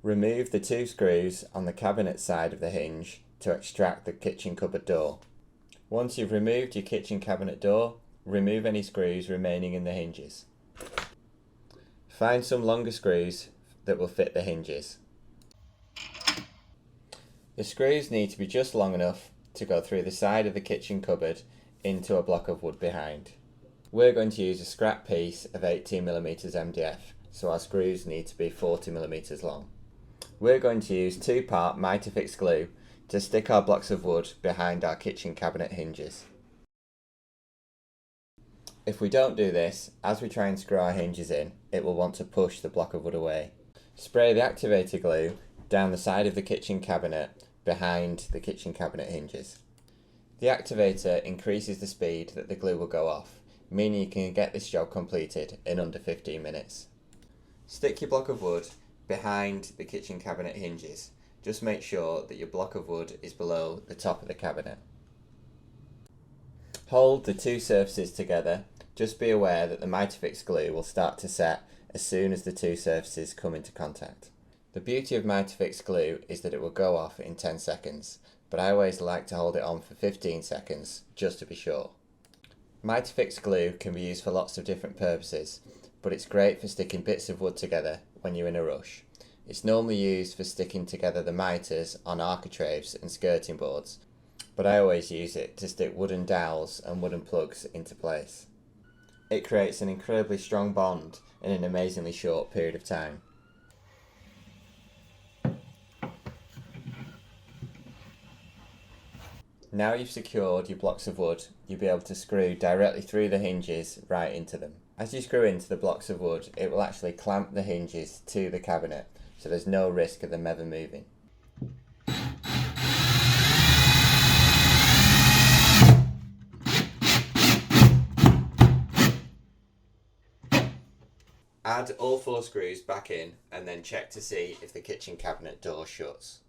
Remove the two screws on the cabinet side of the hinge to extract the kitchen cupboard door. Once you've removed your kitchen cabinet door, remove any screws remaining in the hinges. Find some longer screws that will fit the hinges. The screws need to be just long enough to go through the side of the kitchen cupboard into a block of wood behind. We're going to use a scrap piece of 18mm MDF, so our screws need to be 40mm long. We're going to use 2-part Mitre-Fix glue to stick our blocks of wood behind our kitchen cabinet hinges. If we don't do this, as we try and screw our hinges in, it will want to push the block of wood away. Spray the activator glue down the side of the kitchen cabinet behind the kitchen cabinet hinges. The activator increases the speed that the glue will go off, meaning you can get this job completed in under 15 minutes. Stick your block of wood behind the kitchen cabinet hinges. Just make sure that your block of wood is below the top of the cabinet. Hold the two surfaces together. Just be aware that the Mitre-Fix glue will start to set as soon as the two surfaces come into contact. The beauty of Mitre-Fix glue is that it will go off in 10 seconds, but I always like to hold it on for 15 seconds just to be sure. Mitre-Fix glue can be used for lots of different purposes, but it's great for sticking bits of wood together when you're in a rush. It's normally used for sticking together the mitres on architraves and skirting boards, but I always use it to stick wooden dowels and wooden plugs into place. It creates an incredibly strong bond in an amazingly short period of time. Now you've secured your blocks of wood, you'll be able to screw directly through the hinges right into them. As you screw into the blocks of wood, it will actually clamp the hinges to the cabinet, so there's no risk of them ever moving. Add all 4 screws back in and then check to see if the kitchen cabinet door shuts.